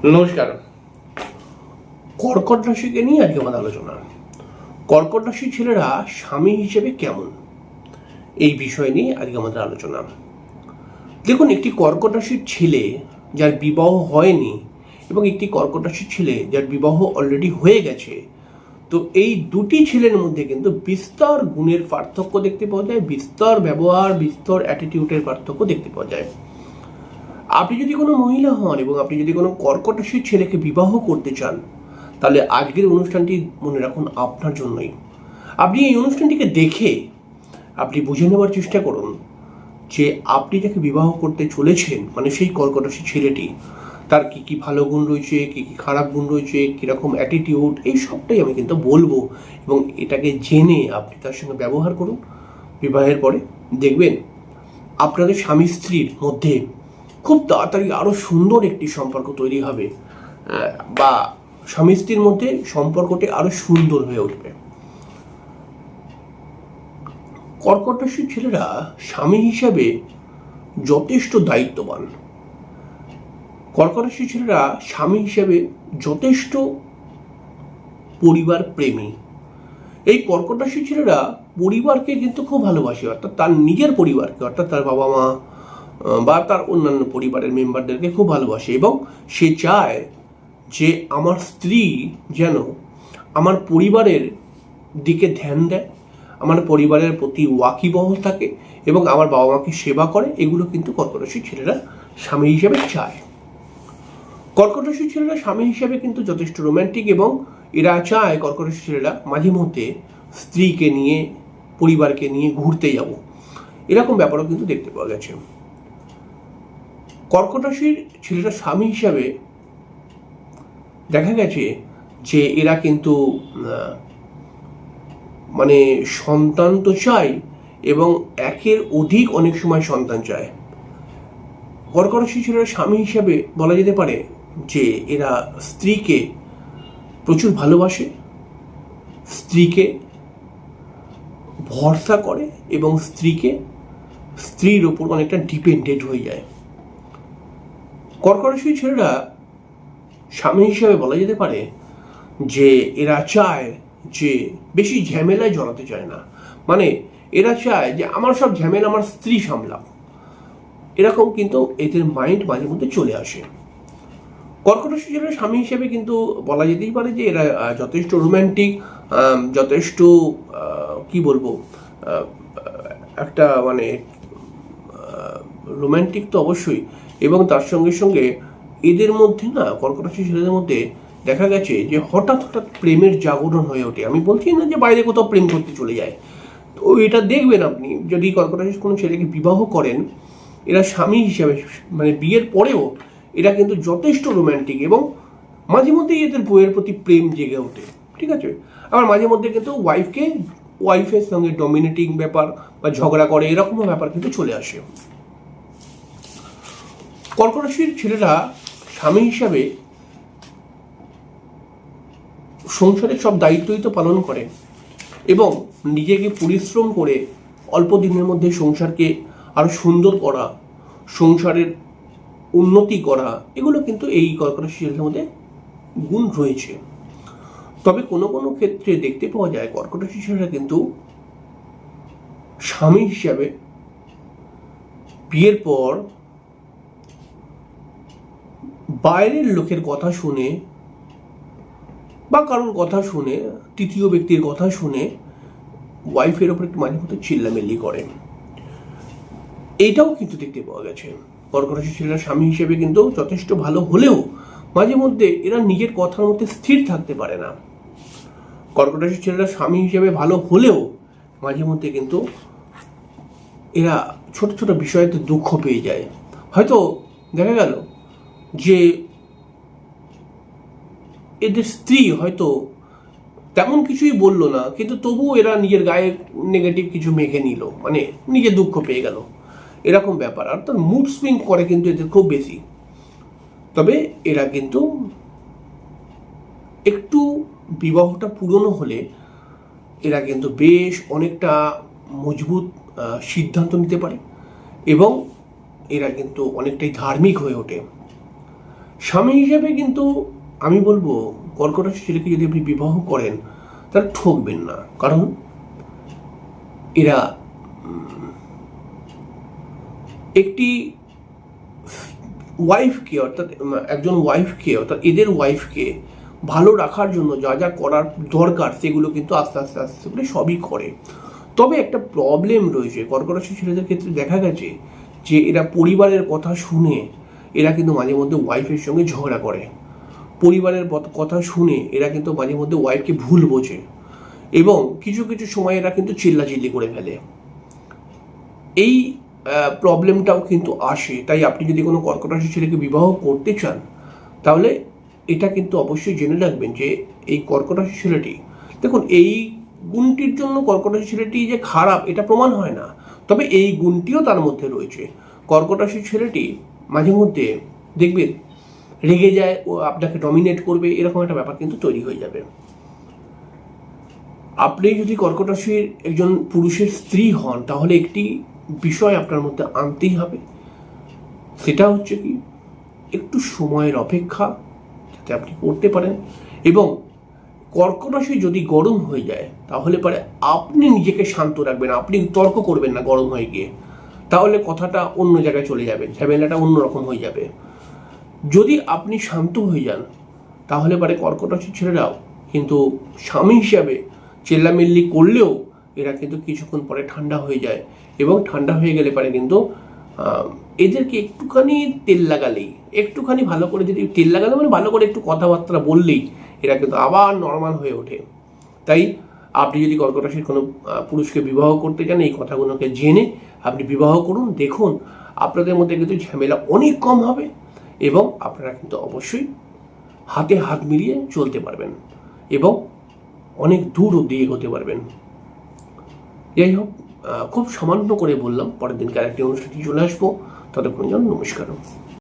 নমস্কার। কর্কট রাশিকে নিয়ে আজকে আমাদের আলোচনা। কর্কট রাশির ছেলেরা স্বামী হিসেবে কেমন, এই বিষয় নিয়ে আজকে আমাদের আলোচনা। দেখুন, একটি কর্কট রাশির ছেলে যার বিবাহ হয়নি এবং একটি কর্কট রাশির ছেলে যার বিবাহ অলরেডি হয়ে গেছে, তো এই দুটি ছেলের মধ্যে কিন্তু বিস্তর গুণের পার্থক্য দেখতে পাওয়া যায়, বিস্তর ব্যবহার, বিস্তর অ্যাটিটিউডের পার্থক্য দেখতে পাওয়া যায়। আপনি যদি কোনো মহিলা হন এবং আপনি যদি কোনো কর্কট রাশির ছেলেকে বিবাহ করতে চান, তাহলে আজকের অনুষ্ঠানটি মনে রাখুন আপনার জন্যই। আপনি এই অনুষ্ঠানটিকে দেখে আপনি বুঝে নেওয়ার চেষ্টা করুন যে আপনি যাকে বিবাহ করতে চলেছেন, মানে সেই কর্কট রাশির ছেলেটি, তার কী কী ভালো গুণ রয়েছে, কী কী খারাপ গুণ রয়েছে, কীরকম অ্যাটিটিউড, এই সবটাই আমি কিন্তু বলবো। এবং এটাকে জেনে আপনি তার সঙ্গে ব্যবহার করুন। বিবাহের পরে দেখবেন আপনাদের স্বামী স্ত্রীর মধ্যে খুব তাড়াতাড়ি আরও সুন্দর একটি সম্পর্ক তৈরি হবে, বা স্বামী স্ত্রীর মধ্যে সম্পর্কটি আরও সুন্দর হয়ে উঠবে। কর্কট রাশির ছেলেরা স্বামী হিসাবে যথেষ্ট দায়িত্ববান। কর্কট রাশির ছেলেরা স্বামী হিসাবে যথেষ্ট পরিবার প্রেমী। এই কর্কট রাশির ছেলেরা পরিবারকে কিন্তু খুব ভালোবাসে, অর্থাৎ তার নিজের পরিবারকে, অর্থাৎ তার বাবা মা বা তার অন্যান্য পরিবারের মেম্বারদেরকে খুব ভালোবাসে এবং সে চায় যে আমার স্ত্রী যেন আমার পরিবারের দিকে ধ্যান দেয়, আমার পরিবারের প্রতি ওয়াকিবহল থাকে এবং আমার বাবা মাকে সেবা করে। এগুলো কিন্তু কর্কট রাশির ছেলেরা স্বামী হিসেবে চায়। কর্কট রাশির ছেলেরা স্বামী হিসেবে কিন্তু যথেষ্ট রোম্যান্টিক এবং এরা চায় কর্কট রাশির ছেলেরা মাঝে মধ্যে স্ত্রীকে নিয়ে, পরিবারকে নিয়ে ঘুরতে যাব, এরকম ব্যাপারও কিন্তু দেখতে পাওয়া গেছে। কর্কট রাশির ছেলেরা স্বামী হিসাবে দেখা গেছে যে এরা কিন্তু মানে সন্তান তো চায় এবং একের অধিক অনেক সময় সন্তান চায়। কর্কট রাশির ছেলেরা স্বামী হিসাবে বলা যেতে পারে যে এরা স্ত্রীকে প্রচুর ভালোবাসে, স্ত্রীকে ভরসা করে এবং স্ত্রীর ওপর অনেকটা ডিপেন্ডেন্ট হয়ে যায়। কর্কট রাশির ছেলেরা স্বামী হিসাবে বলা যেতে পারে যে এরা চায় যে বেশি ঝামেলায় জড়াতে চায় না, মানে এরা চায় যে আমার সব ঝামেলা আমার স্ত্রী সামলাক, এরকম কিন্তু এদের মাইন্ড মাঝে মধ্যে চলে আসে। কর্কট রাশির ছেলেরা স্বামী হিসেবে কিন্তু বলা যেতেই পারে যে এরা যথেষ্ট রোম্যান্টিক, যথেষ্ট কি বলবো, একটা মানে রোম্যান্টিক তো অবশ্যই, এবং তার সঙ্গে সঙ্গে এদের মধ্যে না, কর্কট রাশির ছেলেদের মধ্যে দেখা গেছে যে হঠাৎ হঠাৎ প্রেমের জাগরণ হয়ে ওঠে। আমি বলছি না যে বাইরে কোথাও প্রেম করতে চলে যায়, তো এটা দেখবেন আপনি যদি কর্কট রাশির কোনো ছেলেকে বিবাহ করেন, এরা স্বামী হিসাবে মানে বিয়ের পরেও এরা কিন্তু যথেষ্ট রোম্যান্টিক এবং মাঝে মধ্যেই এদের বইয়ের প্রতি প্রেম জেগে ওঠে, ঠিক আছে। আবার মাঝে মধ্যে কিন্তু ওয়াইফের সঙ্গে ডমিনেটিং ব্যাপার বা ঝগড়া করে, এরকমও ব্যাপার কিন্তু চলে আসে। কর্কট রাশির ছেলেরা স্বামী হিসাবে সংসারের সব দায়িত্বই তো পালন করে এবং নিজেকে পরিশ্রম করে অল্প দিনের মধ্যে সংসারকে আরো সুন্দর করা, সংসারের উন্নতি করা, এগুলো কিন্তু এই কর্কট রাশির ছেলেদের মধ্যে গুণ রয়েছে। তবে কোনো কোনো ক্ষেত্রে দেখতে পাওয়া যায় কর্কট রাশির ছেলেরা কিন্তু স্বামী হিসাবে বিয়ের পর বাইরের লোকের কথা শুনে বা কারোর কথা শুনে, তৃতীয় ব্যক্তির কথা শুনে ওয়াইফের ওপর একটু মাঝে মধ্যে চিল্লামিল্লি করে, এইটাও কিন্তু দেখতে পাওয়া গেছে। কর্কট রাশির ছেলেরা স্বামী হিসেবে কিন্তু যথেষ্ট ভালো হলেও মাঝে মধ্যে এরা নিজের কথার মধ্যে স্থির থাকতে পারে না। কর্কট রাশির ছেলেরা স্বামী হিসেবে ভালো হলেও মাঝে মধ্যে কিন্তু এরা ছোট ছোট বিষয়তে দুঃখ পেয়ে যায়। হয়তো দেখা গেল যে এদের স্ত্রী হয়তো তেমন কিছুই বললো না, কিন্তু তবুও এরা নিজের গায়ে নেগেটিভ কিছু মেখে নিল, মানে নিজে দুঃখ পেয়ে গেল, এরকম ব্যাপার। আর তার মুড সুইং করে কিন্তু এদের খুব বেশি। তবে এরা কিন্তু একটু বিবাহটা পুরনো হলে এরা কিন্তু বেশ অনেকটা মজবুত সিদ্ধান্ত নিতে পারে এবং এরা কিন্তু অনেকটাই ধার্মিক হয়ে ওঠে। স্বামী হিসেবে কিন্তু আমি বলবো কর্কট রাশির ছেলেকে যদি আপনি বিবাহ করেন তাহলে ঠকবেন না, কারণ এরা একটি ওয়াইফকে অর্থাৎ একজন ওয়াইফকে অর্থাৎ এদের ওয়াইফকে ভালো রাখার জন্য যা যা করার দরকার সেগুলো কিন্তু আস্তে আস্তে আস্তে করে সবই করে। তবে একটা প্রবলেম রয়েছে, কর্কট রাশির ছেলেদের ক্ষেত্রে দেখা গেছে যে এরা পরিবারের কথা শুনে এরা কিন্তু মাঝে মধ্যে ওয়াইফের সঙ্গে ঝগড়া করে, পরিবারের কথা শুনে এরা কিন্তু মাঝে মধ্যে ওয়াইফকে ভুল বোঝে এবং কিছু কিছু সময় এরা কিন্তু চিল্লাচিল্লি করে ফেলে। এই প্রবলেমটাও কিন্তু আসে। তাই আপনি যদি কোনো কর্কট রাশির ছেলেকে বিবাহ করতে চান তাহলে এটা কিন্তু অবশ্যই জেনে রাখবেন যে এই কর্কট রাশির ছেলেটি, দেখুন এই গুণটির জন্য কর্কট রাশির ছেলেটি যে খারাপ এটা প্রমাণ হয় না, তবে এই গুণটিও তার মধ্যে রয়েছে। কর্কট রাশির ছেলেটি মাঝে মধ্যে দেখবেন রেগে যায়, ও আপনাকে ডমিনেট করবে, এরকম একটা ব্যাপার কিন্তু তৈরি হয়ে যাবে। আপনি যদি কর্কট রাশির একজন পুরুষের স্ত্রী হন তাহলে একটি বিষয় আপনার মধ্যে আনতেই হবে, সেটা হচ্ছে কি একটু সময়ের অপেক্ষা যাতে আপনি করতে পারেন। এবং কর্কট রাশি যদি গরম হয়ে যায় তাহলে পরে আপনি নিজেকে শান্ত রাখবেন, আপনি তর্ক করবেন না গরম হয়ে গিয়ে, তাহলে কথাটা অন্য জায়গায় চলে যাবে, ঝামেলাটা অন্যরকম হয়ে যাবে। যদি আপনি শান্ত হয়ে যান তাহলে পরে কর্কট রাশির ছেলেরাও কিন্তু স্বামী হিসাবে চেল্লামিল্লি করলেও এরা কিন্তু কিছুক্ষণ পরে ঠান্ডা হয়ে যায়, এবং ঠান্ডা হয়ে গেলে পরে কিন্তু এদেরকে একটুখানি তেল লাগালেই, একটুখানি ভালো করে যদি তেল লাগালে মানে ভালো করে একটু কথাবার্তা বললেই এরা কিন্তু আবার নর্মাল হয়ে ওঠে। তাই আপনি যদি কর্কট রাশির কোনো পুরুষকে বিবাহ করতে চান এই কথাগুলোকে জেনে আপনি বিবাহ করুন, দেখুন আপনাদের মধ্যে কিন্তু ঝামেলা অনেক কম হবে এবং আপনারা কিন্তু অবশ্যই হাতে হাত মিলিয়ে চলতে পারবেন এবং অনেক দূর অব্দি এগোতে পারবেন। যাই হোক, খুব সামান্য করে বললাম, পরের দিনকে আরেকটি অনুষ্ঠানে চলে আসবো। ততক্ষণ যেন নমস্কার।